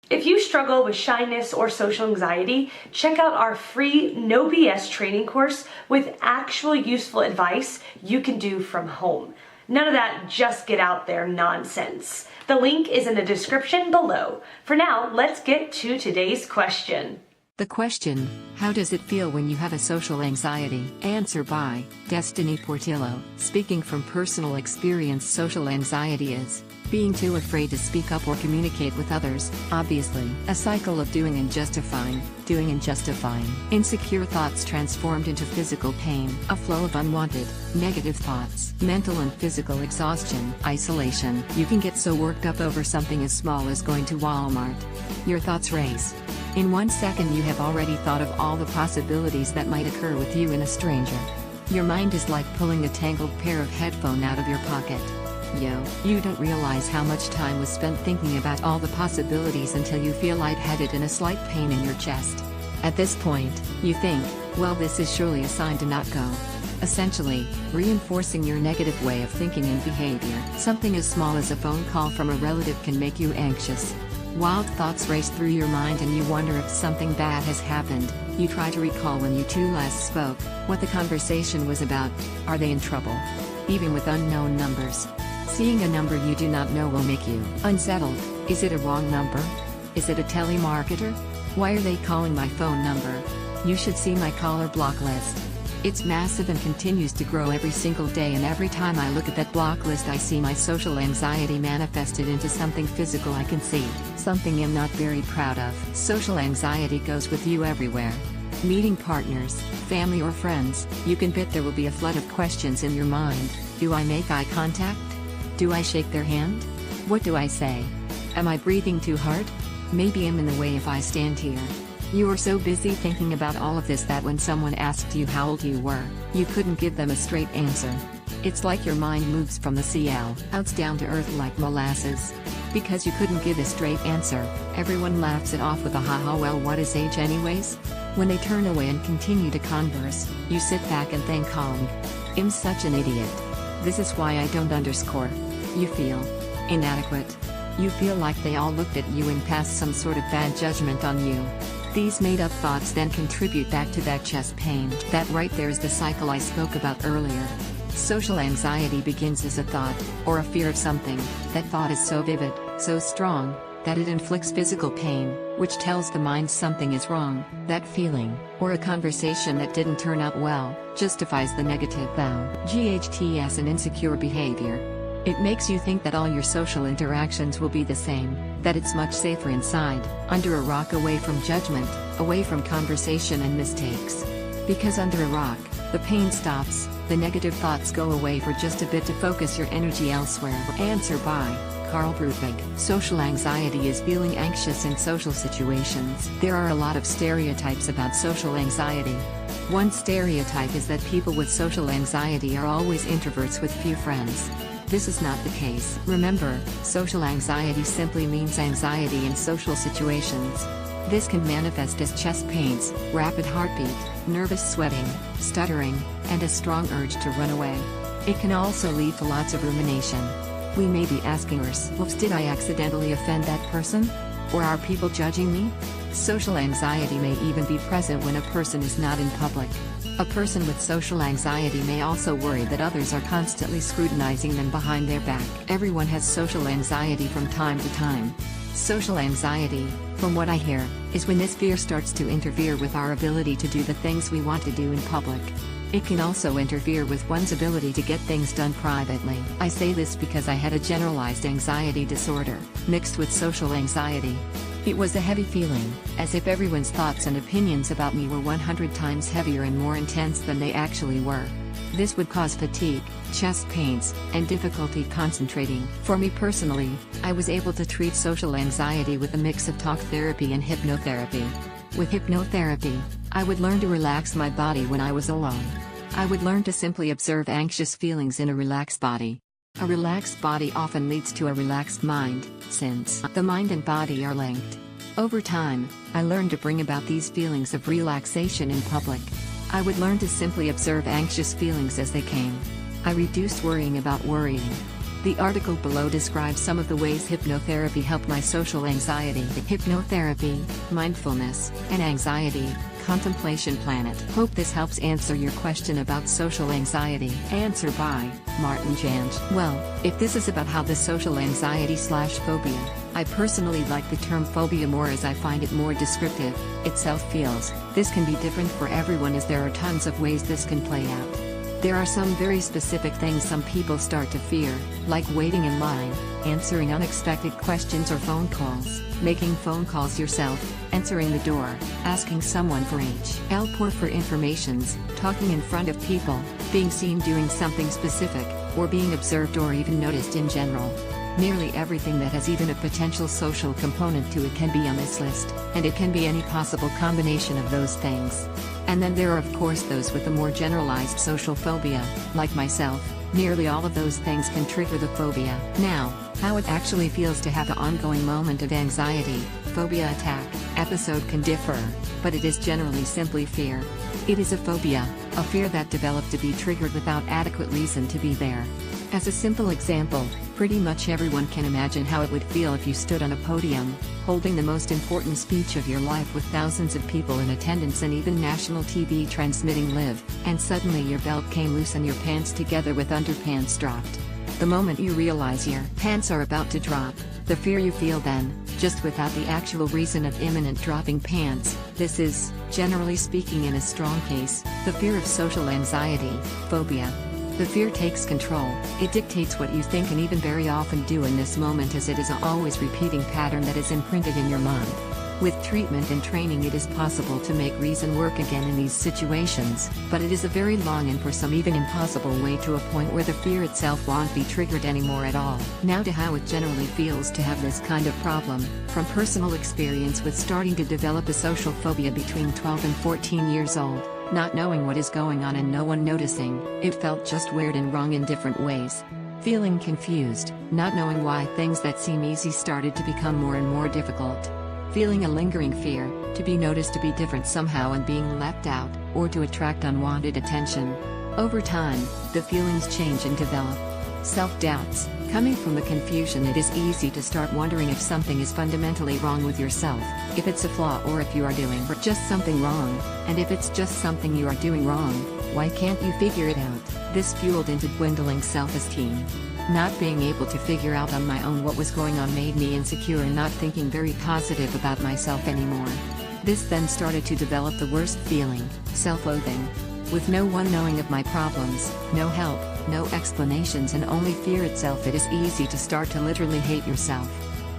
If you struggle with shyness or social anxiety, check out our free No BS training course with actual useful advice you can do from home. None of that just get out there nonsense. The link is in the description below. For now, let's get to today's question. The question, how does it feel when you have a social anxiety? Answer by Destiny Portillo. Speaking from personal experience, social anxiety is being too afraid to speak up or communicate with others, obviously. A cycle of doing and justifying, insecure thoughts transformed into physical pain, a flow of unwanted, negative thoughts, mental and physical exhaustion, isolation. You can get so worked up over something as small as going to Walmart. Your thoughts race. In 1 second you have already thought of all the possibilities that might occur with you and a stranger. Your mind is like pulling a tangled pair of headphones out of your pocket. You don't realize how much time was spent thinking about all the possibilities until you feel lightheaded and a slight pain in your chest. At this point, you think, well, this is surely a sign to not go. Essentially, reinforcing your negative way of thinking and behavior. Something as small as a phone call from a relative can make you anxious. Wild thoughts race through your mind and you wonder if something bad has happened. You try to recall when you two last spoke, what the conversation was about. Are they in trouble? Even with unknown numbers. Seeing a number you do not know will make you unsettled. Is it a wrong number? Is it a telemarketer? Why are they calling my phone number? You should see my caller block list. It's massive and continues to grow every single day, and every time I look at that block list I see my social anxiety manifested into something physical I can see, something I'm not very proud of. Social anxiety goes with you everywhere. Meeting partners, family or friends, you can bet there will be a flood of questions in your mind. Do I make eye contact? Do I shake their hand? What do I say? Am I breathing too hard? Maybe I'm in the way if I stand here. You were so busy thinking about all of this that when someone asked you how old you were, you couldn't give them a straight answer. It's like your mind moves from the CL outs down to earth like molasses. Because you couldn't give a straight answer, everyone laughs it off with a haha, well, what is age anyways? When they turn away and continue to converse, you sit back and think calm. I'm such an idiot. This is why I don't underscore. You feel inadequate. You feel like they all looked at you and passed some sort of bad judgment on you. These made-up thoughts then contribute back to that chest pain. That right there is the cycle I spoke about earlier. Social anxiety begins as a thought, or a fear of something. That thought is so vivid, so strong, that it inflicts physical pain, which tells the mind something is wrong. That feeling, or a conversation that didn't turn out well, justifies the negative GHTS and insecure behavior. It makes you think that all your social interactions will be the same, that it's much safer inside, under a rock, away from judgment, away from conversation and mistakes. Because under a rock, the pain stops, the negative thoughts go away for just a bit to focus your energy elsewhere. Answer by Carl Brutvig. Social anxiety is feeling anxious in social situations. There are a lot of stereotypes about social anxiety. One stereotype is that people with social anxiety are always introverts with few friends. This is not the case. Remember, social anxiety simply means anxiety in social situations. This can manifest as chest pains, rapid heartbeat, nervous sweating, stuttering, and a strong urge to run away. It can also lead to lots of rumination. We may be asking ourselves, did I accidentally offend that person? Or are people judging me? Social anxiety may even be present when a person is not in public. A person with social anxiety may also worry that others are constantly scrutinizing them behind their back. Everyone has social anxiety from time to time. Social anxiety, from what I hear, is when this fear starts to interfere with our ability to do the things we want to do in public. It can also interfere with one's ability to get things done privately. I say this because I had a generalized anxiety disorder, mixed with social anxiety. It was a heavy feeling, as if everyone's thoughts and opinions about me were 100 times heavier and more intense than they actually were. This would cause fatigue, chest pains, and difficulty concentrating. For me personally, I was able to treat social anxiety with a mix of talk therapy and hypnotherapy. With hypnotherapy, I would learn to relax my body when I was alone. I would learn to simply observe anxious feelings in a relaxed body. A relaxed body often leads to a relaxed mind, since the mind and body are linked. Over time, I learned to bring about these feelings of relaxation in public. I would learn to simply observe anxious feelings as they came. I reduced worrying about worrying. The article below describes some of the ways hypnotherapy helped my social anxiety. Hypnotherapy, mindfulness, and anxiety, Contemplation Planet. Hope this helps answer your question about social anxiety. Answer by Martin Jansch. Well, if this is about how the social anxiety/phobia, I personally like the term phobia more as I find it more descriptive, itself feels. This can be different for everyone as there are tons of ways this can play out. There are some very specific things some people start to fear, like waiting in line, answering unexpected questions or phone calls, making phone calls yourself, answering the door, asking someone for help or for informations, talking in front of people, being seen doing something specific, or being observed or even noticed in general. Nearly everything that has even a potential social component to it can be on this list, and it can be any possible combination of those things. And then there are of course those with the more generalized social phobia, like myself. Nearly all of those things can trigger the phobia. Now, how it actually feels to have an ongoing moment of anxiety, phobia attack, episode can differ, but it is generally simply fear. It is a phobia, a fear that developed to be triggered without adequate reason to be there. As a simple example, pretty much everyone can imagine how it would feel if you stood on a podium, holding the most important speech of your life with thousands of people in attendance and even national TV transmitting live, and suddenly your belt came loose and your pants together with underpants dropped. The moment you realize your pants are about to drop, the fear you feel then, just without the actual reason of imminent dropping pants, this is, generally speaking in a strong case, the fear of social anxiety, phobia. The fear takes control, it dictates what you think and even very often do in this moment as it is an always repeating pattern that is imprinted in your mind. With treatment and training it is possible to make reason work again in these situations, but it is a very long and for some even impossible way to a point where the fear itself won't be triggered anymore at all. Now to how it generally feels to have this kind of problem, from personal experience with starting to develop a social phobia between 12 and 14 years old. Not knowing what is going on and no one noticing, it felt just weird and wrong in different ways. Feeling confused, not knowing why things that seem easy started to become more and more difficult. Feeling a lingering fear, to be noticed to be different somehow and being left out, or to attract unwanted attention. Over time, the feelings change and develop. Self-doubts, coming from the confusion it is easy to start wondering if something is fundamentally wrong with yourself, if it's a flaw or if you are doing just something wrong, and if it's just something you are doing wrong, why can't you figure it out? This fueled into dwindling self-esteem. Not being able to figure out on my own what was going on made me insecure and not thinking very positive about myself anymore. This then started to develop the worst feeling, self-loathing. With no one knowing of my problems, no help, no explanations and only fear itself, it is easy to start to literally hate yourself.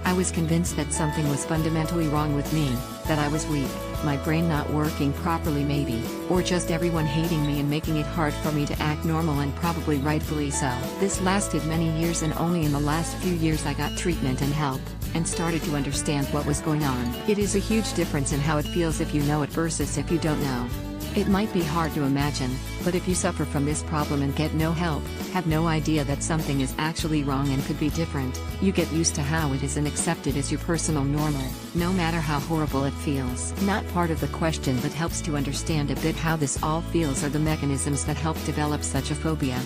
I was convinced that something was fundamentally wrong with me, that I was weak, my brain not working properly maybe, or just everyone hating me and making it hard for me to act normal, and probably rightfully so. This lasted many years and only in the last few years I got treatment and help, and started to understand what was going on. It is a huge difference in how it feels if you know it versus if you don't know. It might be hard to imagine, but if you suffer from this problem and get no help, have no idea that something is actually wrong and could be different, you get used to how it is and accept it as your personal normal, no matter how horrible it feels. Not part of the question but helps to understand a bit how this all feels are the mechanisms that help develop such a phobia.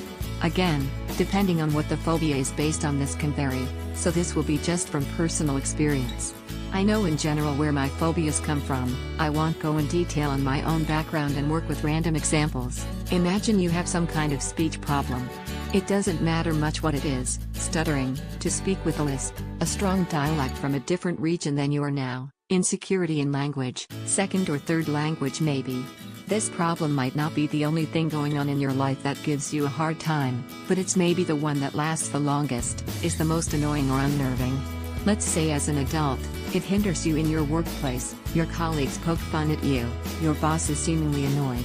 Again, depending on what the phobia is based on, this can vary, so this will be just from personal experience. I know in general where my phobias come from. I won't go in detail on my own background and work with random examples. Imagine you have some kind of speech problem. It doesn't matter much what it is: stuttering, to speak with a lisp, a strong dialect from a different region than you are now, insecurity in language, second or third language maybe. This problem might not be the only thing going on in your life that gives you a hard time, but it's maybe the one that lasts the longest, is the most annoying or unnerving. Let's say as an adult, it hinders you in your workplace, your colleagues poke fun at you, your boss is seemingly annoyed.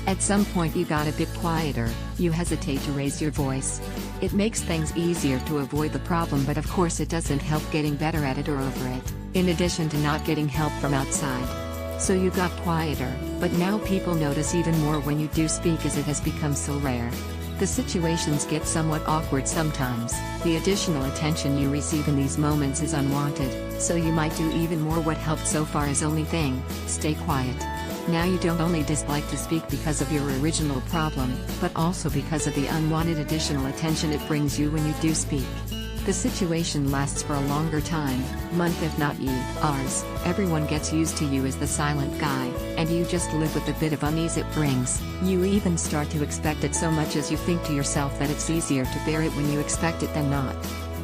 At some point you got a bit quieter, you hesitate to raise your voice. It makes things easier to avoid the problem, but of course it doesn't help getting better at it or over it, in addition to not getting help from outside. So you got quieter, but now people notice even more when you do speak as it has become so rare. The situations get somewhat awkward sometimes. The additional attention you receive in these moments is unwanted, so you might do even more. What helped so far is only thing: stay quiet. Now you don't only dislike to speak because of your original problem, but also because of the unwanted additional attention it brings you when you do speak. The situation lasts for a longer time, month if not years. Everyone gets used to you as the silent guy, and you just live with the bit of unease it brings. You even start to expect it so much as you think to yourself that it's easier to bear it when you expect it than not.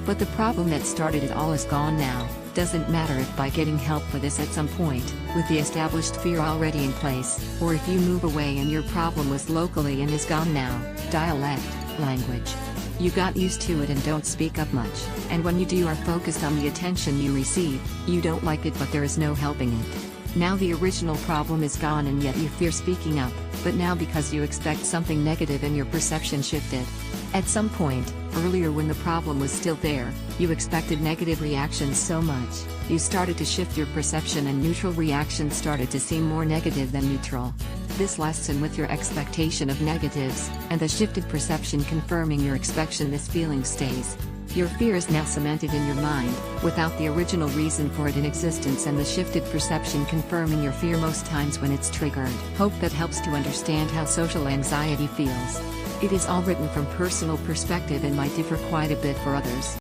But the problem that started it all is gone now. Doesn't matter if by getting help for this at some point, with the established fear already in place, or if you move away and your problem was locally and is gone now. Dialect, language. You got used to it and don't speak up much, and when you do, you are focused on the attention you receive. You don't like it, but there is no helping it. Now the original problem is gone and yet you fear speaking up, but now because you expect something negative and your perception shifted. At some point, earlier when the problem was still there, you expected negative reactions so much, you started to shift your perception and neutral reactions started to seem more negative than neutral. This lesson with your expectation of negatives, and the shifted perception confirming your expectation, this feeling stays. Your fear is now cemented in your mind, without the original reason for it in existence, and the shifted perception confirming your fear most times when it's triggered. Hope that helps to understand how social anxiety feels. It is all written from personal perspective and might differ quite a bit for others.